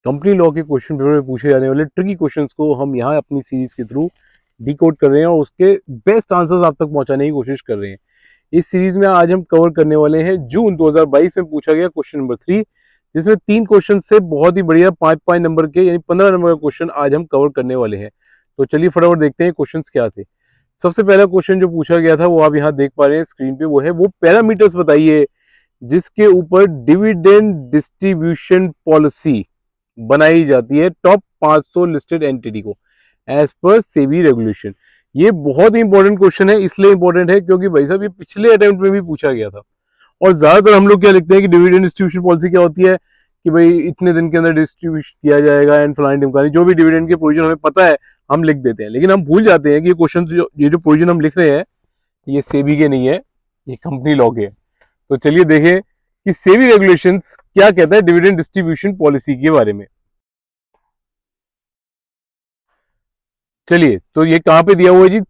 Company law के question paper में पूछे जाने वाले ट्रिकी क्वेश्चंस को हम यहाँ अपनी सीरीज के थ्रू डिकोड कर रहे हैं और उसके बेस्ट आंसर्स आप तक पहुंचाने की कोशिश कर रहे हैं। इस सीरीज में आज हम कवर करने वाले हैं जून 2022 में पूछा गया क्वेश्चन नंबर 3, जिसमें 3 क्वेश्चन से बहुत ही बढ़िया 5-5 नंबर के यानी 15 नंबर का क्वेश्चन आज हम कवर करने वाले हैं। तो चलिए फटाफट देखते हैं क्वेश्चन क्या थे। सबसे पहला क्वेश्चन जो पूछा गया था वो आप यहाँ देख पा रहे हैं स्क्रीन पे, वो है वो पैरामीटर्स बताइए जिसके ऊपर डिविडेंड डिस्ट्रीब्यूशन पॉलिसी बनाई जाती है टॉप 500 लिस्टेड एंटिटी को एज पर सेबी रेगुलेशन। ये बहुत ही इंपॉर्टेंट क्वेश्चन है, इसलिए इंपॉर्टेंट है क्योंकि भाई साहब ये पिछले अटेम्प्ट में भी पूछा गया था। और ज्यादातर हम लोग क्या लिखते हैं कि डिविडेंड डिस्ट्रीब्यूशन पॉलिसी क्या होती है कि भाई इतने दिन के अंदर डिस्ट्रीब्यूट किया जाएगा एंड फलानी ढिमकानी, जो भी डिविडेंड के प्रोविजन हमें पता है हम लिख देते हैं, लेकिन हम भूल जाते हैं कि ये क्वेश्चन ये जो प्रोविजन हम लिख रहे हैं ये सेबी के नहीं है, ये कंपनी लॉ के है। तो चलिए देखें कि सेबी रेगुलेशंस क्या कहता है डिविडेंड डिस्ट्रीब्यूशन पॉलिसी के बारे में। चलिए तो ये कहां पे दिया हुआ है जी,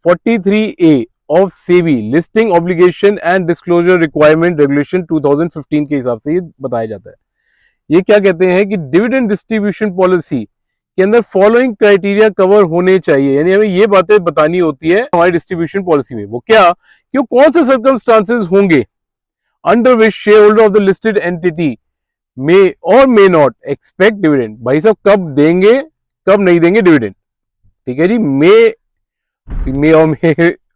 43A of SEBI listing obligation and disclosure requirement regulation 2015 के हिसाब से ये बताया जाता है। ये क्या कहते हैं कि डिविडेंड डिस्ट्रीब्यूशन पॉलिसी के अंदर फॉलोइंग क्राइटेरिया कवर होने चाहिए, यानी हमें ये बातें बतानी होती है हमारी डिस्ट्रीब्यूशन पॉलिसी में। वो क्या कि कौन से सर्कमस्टांसेस होंगे under which share holder of the listed entity may और मे नॉट एक्सपेक्ट डिविडेंड। भाई साहब कब देंगे कब नहीं देंगे डिविडेंड, ठीक है जी। मे और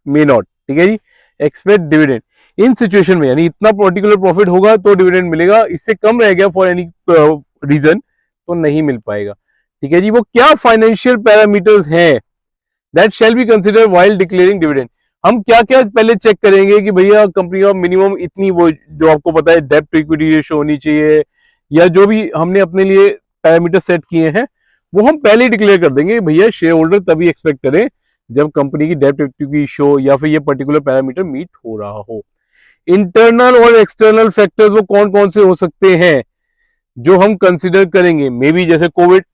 मे नॉट, ठीक है जी। एक्सपेक्ट डिविडेंड इन सिचुएशन में, यानी इतना पर्टिकुलर प्रॉफिट होगा तो डिविडेंड मिलेगा, इससे कम रह गया फॉर एनी रीजन तो नहीं मिल पाएगा, ठीक है जी। वो क्या फाइनेंशियल पैरामीटर्स हैं that shall be consider while declaring dividend. हम क्या क्या पहले चेक करेंगे कि भैया कंपनी का मिनिमम इतनी, वो जो आपको पता है डेब्ट इक्विटी रेशियो होनी चाहिए, या जो भी हमने अपने लिए पैरामीटर सेट किए हैं वो हम पहले ही डिक्लेयर कर देंगे। भैया शेयर होल्डर तभी एक्सपेक्ट करें जब कंपनी की डेब्ट इक्विटी रेशियो या फिर ये पर्टिकुलर पैरामीटर मीट हो रहा हो। इंटरनल और एक्सटर्नल फैक्टर्स वो कौन कौन से हो सकते हैं जो हम कंसिडर करेंगे, मे बी जैसे कोविड,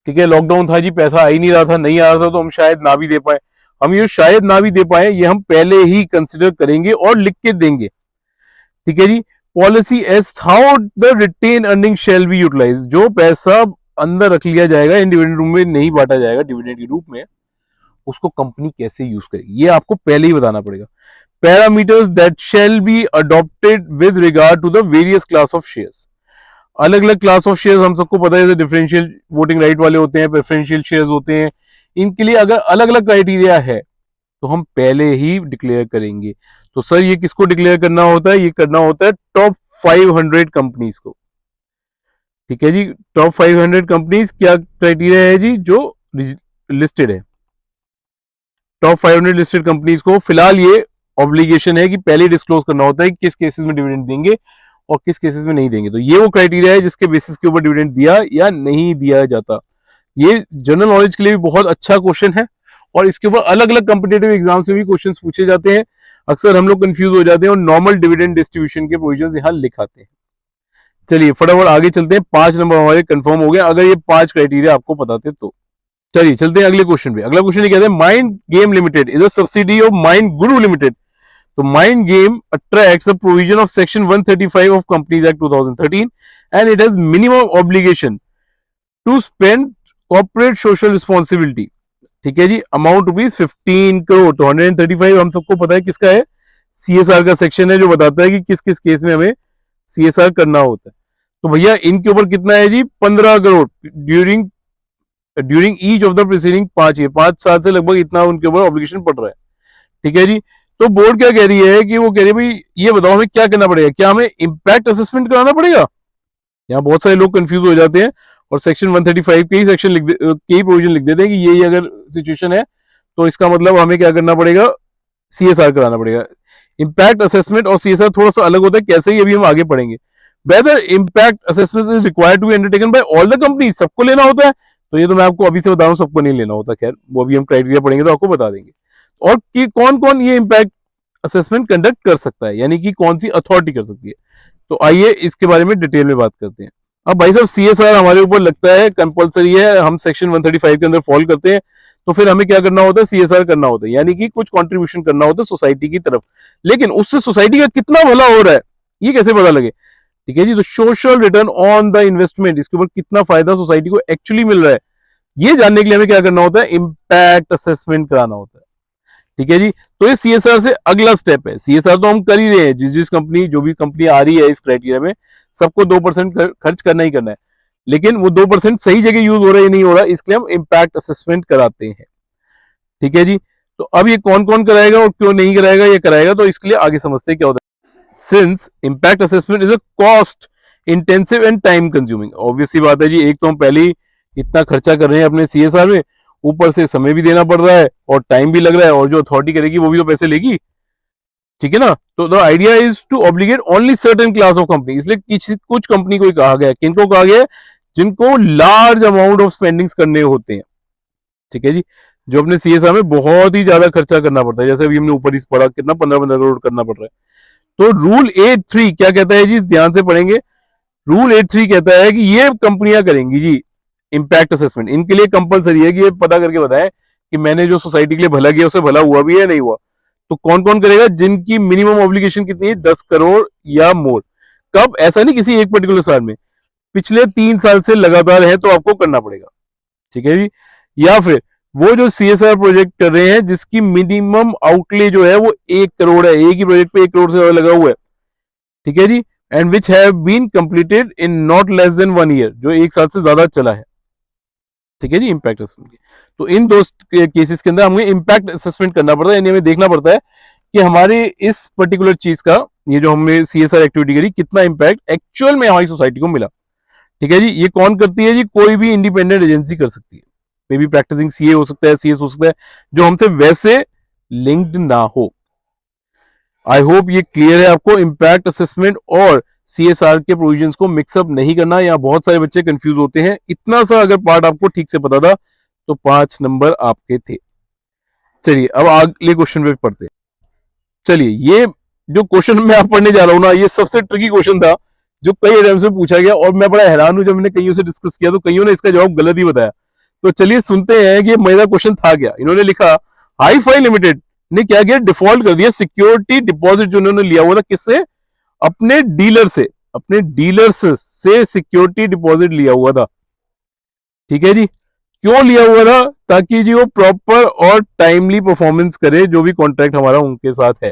ठीक है, लॉकडाउन था जी, पैसा आ ही नहीं रहा था, नहीं आ रहा था तो हम शायद ना भी दे पाए। हम ये शायद ना भी दे पाए ये हम पहले ही कंसिडर करेंगे और लिख के देंगे, ठीक है ji. Policy as how the retain earning shall be utilise, जो पैसा अंदर रख लिया जाएगा इन डिविडेंड रूम में नहीं बांटा जाएगा डिविडेंड के रूप में, उसको कंपनी कैसे यूज करेगी ये आपको पहले ही बताना पड़ेगा। Parameters that shall be adopted with regard to the various class of shares. अलग अलग क्लास ऑफ शेयर्स हम सबको पता है, जैसे डिफरेंशियल वोटिंग राइट वाले होते हैं, प्रेफरेंशियल शेयर्स होते हैं, इनके लिए अगर अलग अलग क्राइटेरिया है तो हम पहले ही डिक्लेयर करेंगे। तो सर ये किसको डिक्लेयर करना होता है, ये करना होता है टॉप 500 कंपनीज को, ठीक है जी। टॉप 500 कंपनीज क्या क्राइटेरिया है जी, जो लिस्टेड है, टॉप 500 लिस्टेड कंपनीज को फिलहाल ये ऑब्लिगेशन है कि पहले डिस्क्लोज करना होता है कि किस केसेस में डिविडेंड देंगे और किस केसेस में नहीं देंगे। तो ये वो क्राइटेरिया है जिसके बेसिस के ऊपर डिविडेंड दिया या नहीं दिया जाता। ये जनरल नॉलेज के लिए भी बहुत अच्छा क्वेश्चन है और इसके ऊपर अलग अलग कॉम्पिटेटिव एग्जाम्स में भी क्वेश्चन पूछे जाते हैं। अक्सर हम लोग कंफ्यूज हो जाते हैं और नॉर्मल डिविडेंड डिस्ट्रीब्यूशन के प्रोविजंस यहाँ लिखाते हैं। चलिए फटाफट आगे चलते हैं, 5 नंबर हमारे कंफर्म हो गए अगर ये 5 क्राइटेरिया आपको बताते तो। चलिए चलते हैं अगले क्वेश्चन पे। अगला क्वेश्चन ये कहते हैं mind game limited is a subsidy of mind guru limited. तो mind game attracts the provision of section 135 of companies act 2013 and it has minimum obligation to spend corporate social responsibility, ठीक है जी, amount rupees 15 crore. तो 135 हम सबको पता है किसका है, सीएसआर का सेक्शन है जो बताता है कि किस किस केस में हमें सीएसआर करना होता है। तो भैया इनके ऊपर कितना है जी, 15 crore during each of the preceding 5 साल से लगभग इतना उनके ऊपर ऑब्लिगेशन पड़ रहा है, ठीक है जी। तो बोर्ड क्या कह रही है कि वो कह रही है भाई ये बताओ हमें क्या करना पड़ेगा, क्या हमें इंपैक्ट असेसमेंट कराना पड़ेगा। यहाँ बहुत सारे लोग कंफ्यूज हो जाते हैं और सेक्शन 135 के ही सेक्शन के ही प्रोविजन लिख देते हैं कि ये अगर सिचुएशन है तो इसका मतलब हमें क्या करना पड़ेगा, सीएसआर कराना पड़ेगा। इंपैक्ट असेसमेंट और सीएसआर थोड़ा सा अलग होता है, कैसे ही अभी हम आगे पढ़ेंगे। Whether impact assessment is required to be undertaken by all the company, सबको लेना होता है। तो ये तो मैं आपको अभी से बता रहा हूँ, सबको नहीं लेना होता, खैर वो अभी हम क्राइटेरिया पढ़ेंगे तो आपको बता देंगे। और कि कौन कौन ये इंपैक्ट असेसमेंट कंडक्ट कर सकता है, यानी कि कौन सी अथॉरिटी कर सकती है। तो आइए इसके बारे में डिटेल में बात करते हैं। अब भाई साहब सीएसआर हमारे ऊपर लगता है कंपलसरी है, हम सेक्शन 135 के अंदर फॉलो करते हैं, तो फिर हमें क्या करना होता है, सीएसआर करना होता है, यानी कि कुछ कंट्रीब्यूशन करना होता है सोसाइटी की तरफ। लेकिन उससे सोसाइटी का कितना भला हो रहा है ये कैसे पता लगे, ठीक है जी। तो social return on the investment, इसके ऊपर कितना फायदा सोसाइटी को एक्चुअली मिल रहा है, ये जानने के लिए हमें क्या करना होता है, इंपैक्ट असेसमेंट कराना होता है। ठीक है जी। तो ये सीएसआर से अगला स्टेप है। सीएसआर तो हम कर ही रहे हैं, जिस कंपनी, जो भी कंपनी आ रही है इस क्राइटेरिया में, सबको 2% खर्च करना ही करना है, लेकिन वो 2% सही जगह यूज हो रहा है नहीं हो रहा, इसलिए हम इंपैक्ट असेसमेंट कराते हैं। ठीक है जी। तो अब ये कौन कौन कराएगा और क्यों नहीं कराएगा, ये कराएगा, तो इसके लिए आगे समझते हैं क्या होता है। Since impact assessment is a cost intensive and time consuming, obviously बात है जी, एक तो हम पहले ही इतना खर्चा कर रहे हैं अपने सीएसआर में, ऊपर से समय भी देना पड़ रहा है और टाइम भी लग रहा है, और जो अथॉरिटी करेगी वो भी तो पैसे लेगी। ठीक है ना। तो the idea is to obligate only certain class of company, इसलिए कुछ कंपनी को ही कहा गया, किनको कहा गया, जिनको लार्ज अमाउंट ऑफ स्पेंडिंग्स करने होते हैं। ठीक है जी। जो अपने सीएसआर में बहुत ही ज्यादा खर्चा करना पड़ता है, जैसे अभी हमने ऊपर इस पढ़ा, कितना 15-15 करोड़ करना पड़ रहा है। तो रूल 8.3 क्या कहता है जी, ध्यान से पढ़ेंगे। रूल 8.3 कहता है कि ये कंपनियां करेंगी जी इंपैक्ट असेसमेंट, इनके लिए कंपलसरी है कि ये पता करके बताएं कि मैंने जो सोसाइटी के लिए भला किया उसे भला हुआ भी है या नहीं हुआ। तो कौन कौन करेगा, जिनकी मिनिमम ऑब्लिगेशन कितनी है, 10 करोड़ या मोर। कब, ऐसा नहीं किसी एक पर्टिकुलर साल में, पिछले 3 साल से लगातार है तो आपको करना पड़ेगा। ठीक है जी। या फिर वो जो सीएसआर प्रोजेक्ट कर रहे हैं जिसकी मिनिमम आउटले जो है वो 1 करोड़ है, एक ही प्रोजेक्ट पे 1 करोड़ से ज्यादा लगा हुआ है। ठीक है ji. And which have been completed in not less than 1 year, जो 1 साल से ज्यादा चला है। ठीक है जी। इंपैक्ट असेसमेंट, तो इन दो केसेस के अंदर हमें इंपैक्ट असेसमेंट करना पड़ता है, यानी हमें देखना पड़ता है कि हमारे इस पर्टिकुलर चीज का, ये जो हमने सीएसआर एक्टिविटी करी, कितना इंपैक्ट एक्चुअल में हमारी सोसाइटी को मिला। ठीक है जी। ये कौन करती है जी, कोई भी इंडिपेंडेंट एजेंसी कर सकती है, मे बी प्रैक्टिसिंग सीए हो सकता है, सीएस हो सकता है, जो हमसे वैसे लिंक्ड ना हो। आई होप ये क्लियर है आपको। इंपैक्ट असेसमेंट और सीएसआर के प्रोविजंस को मिक्सअप नहीं करना, यहाँ बहुत सारे बच्चे कंफ्यूज होते हैं। इतना सा अगर पार्ट आपको ठीक से पता था तो 5 नंबर आपके थे। चलिए अब अगले क्वेश्चन पे पढ़ते हैं। चलिए, ये जो क्वेश्चन मैं आप पढ़ने जा रहा हूं ना, ये सबसे ट्रिकी क्वेश्चन था जो कई एग्जाम्स में पूछा गया, और मैं बड़ा हैरान हूं, जब मैंने कईयों से डिस्कस किया तो कईयों ने इसका जवाब गलत ही बताया। तो चलिए सुनते हैं कि मजेदार क्वेश्चन था क्या। इन्होंने लिखा, हाई फाई लिमिटेड ने क्या किया, डिफॉल्ट कर दिया सिक्योरिटी डिपॉजिट जो उन्होंने लिया हुआ था, किससे, अपने डीलर से, अपने डीलर्स से सिक्योरिटी डिपॉजिट लिया हुआ था। ठीक है जी। क्यों लिया हुआ था, ताकि जी वो प्रॉपर और टाइमली परफॉर्मेंस करे, जो भी कॉन्ट्रैक्ट हमारा उनके साथ है,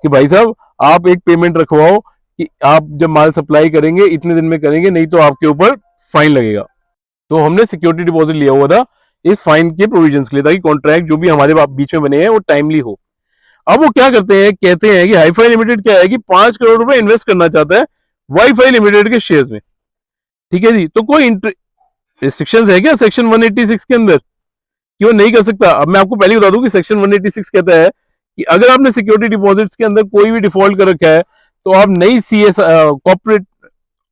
कि भाई साहब आप एक पेमेंट रखवाओ कि आप जब माल सप्लाई करेंगे इतने दिन में करेंगे, नहीं तो आपके ऊपर फाइन लगेगा। तो हमने सिक्योरिटी डिपॉजिट लिया हुआ था इस फाइन के प्रोविजंस के लिए, ताकि कॉन्ट्रैक्ट जो भी हमारे बीच में बने हैं वो टाइमली हो। अब वो क्या करते हैं, कहते हैं कि हाईफाई लिमिटेड क्या है कि 5 करोड़ रुपए इन्वेस्ट करना चाहता है वाईफाई लिमिटेड के शेयर्स में। ठीक है जी। तो कोई रिस्ट्रिक्शंस है क्या सेक्शन 186 के अंदर कि वो नहीं कर सकता। अब मैं आपको पहले बता दूं कि सेक्शन 186 कहता है कि अगर आपने सिक्योरिटी डिपॉजिट्स के अंदर कोई भी डिफॉल्ट कर रखा है, तो आप नई CS corporate,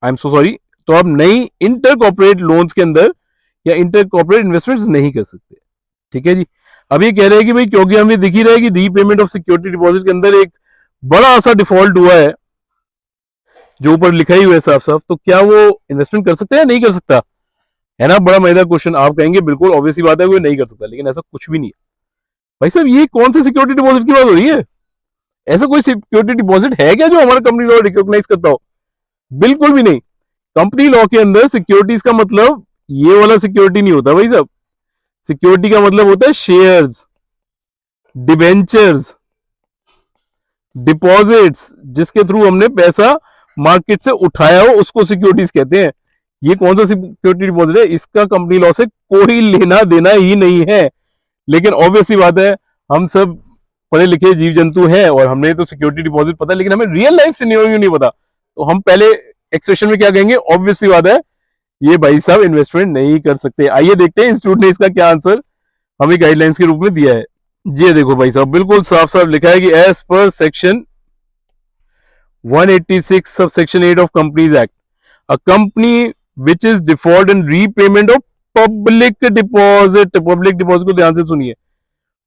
I am so sorry, तो आप नई इंटर कॉर्पोरेट लोन्स के अंदर या इंटर कॉर्पोरेट इन्वेस्टमेंट्स नहीं कर सकते। ठीक है जी। अब ये कह रहे हैं कि भाई क्योंकि हमें दिख ही रहा है कि रीपेमेंट ऑफ सिक्योरिटी डिपॉजिट के अंदर एक बड़ा सा डिफॉल्ट हुआ है, जो ऊपर लिखा ही हुआ है साफ साफ, तो क्या वो इन्वेस्टमेंट कर सकता है या नहीं कर सकता, है ना। बड़ा मजेदार क्वेश्चन। आप कहेंगे बिल्कुल ऑब्वियसली बात है वो नहीं कर सकता, लेकिन ऐसा कुछ भी नहीं है भाई साहब। ये कौन से सिक्योरिटी डिपॉजिट की बात हो रही है, ऐसा कोई सिक्योरिटी डिपॉजिट है क्या जो हमारा कंपनी लॉ रिकॉग्नाइज करता हो, बिल्कुल भी नहीं। कंपनी लॉ के अंदर सिक्योरिटीज का मतलब ये वाला सिक्योरिटी नहीं होता भाई साहब। सिक्योरिटी का मतलब होता है शेयर्स, डिबेंचर्स, डिपॉजिट्स, जिसके थ्रू हमने पैसा मार्केट से उठाया हो उसको सिक्योरिटीज कहते हैं। ये कौन सा सिक्योरिटी डिपॉजिट है, इसका कंपनी लॉ से कोई लेना देना ही नहीं है। लेकिन ऑब्वियसली बात है, हम सब पढ़े लिखे जीव जंतु हैं और हमने तो सिक्योरिटी डिपॉजिट पता है, लेकिन हमें रियल लाइफ सिनेरियो नहीं पता। तो हम पहले एक्सप्रेशन में क्या कहेंगे, ऑब्वियसली बात है ये भाई साहब इन्वेस्टमेंट नहीं कर सकते। आइए देखते हैं इंस्टीट्यूट ने इसका क्या आंसर हमें गाइडलाइंस के रूप में दिया है। ये देखो भाई साहब, बिल्कुल साफ साफ लिखा है कि as per section 186 sub section 8 of companies act, a company which is default in repayment of public deposit, public deposit को ध्यान से सुनिए,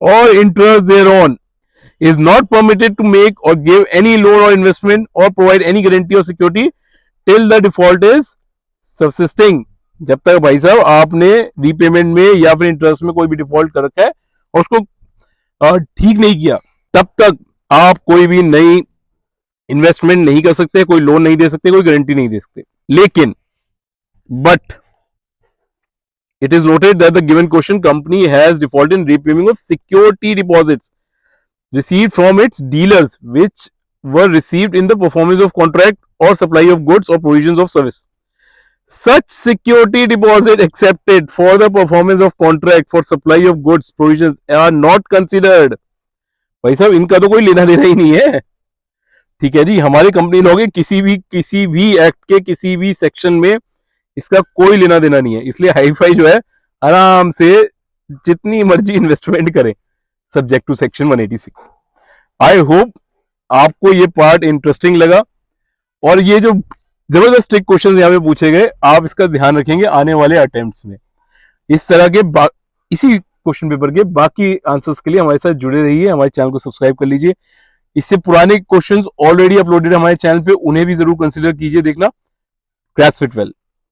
और interest thereon is not permitted to make or give any loan or investment or provide any guarantee or security till the default is subsisting। जब तक भाई साहब आपने रीपेमेंट में या फिर इंटरेस्ट में कोई भी डिफॉल्ट कर रखा है और उसको ठीक नहीं किया, तब तक आप कोई भी नई इन्वेस्टमेंट नहीं कर सकते, कोई लोन नहीं दे सकते, कोई गारंटी नहीं दे सकते। लेकिन but it is noted that the given question company has defaulted in repayment of security deposits received from its dealers which were received in the performance of contract or supply of goods or provisions of service. Such security deposit accepted for the performance of contract for supply of goods provisions are not considered. भाई साहब इनका तो कोई लेना देना ही नहीं है, ठीक है जी। हमारे कंपनी लॉ के किसी भी एक्ट के किसी भी सेक्शन में इसका कोई लेना देना नहीं है। इसलिए हाईफाई जो है आराम से जितनी मर्जी इन्वेस्टमेंट करें subject to section 186। I hope आपको ये पार्ट इंटरेस्टिंग लगा और ये जो जबरदस्त ट्रिक क्वेश्चंस यहाँ पे पूछे गए आप इसका ध्यान रखेंगे आने वाले अटेम्प्ट्स में। इस तरह के इसी क्वेश्चन पेपर के बाकी आंसर्स के लिए हमारे साथ जुड़े रहिए, हमारे चैनल को सब्सक्राइब कर लीजिए। इससे पुराने क्वेश्चंस ऑलरेडी अपलोडेड हमारे चैनल पे, उन्हें भी जरूर कंसिडर कीजिए देखना। Crash fit well.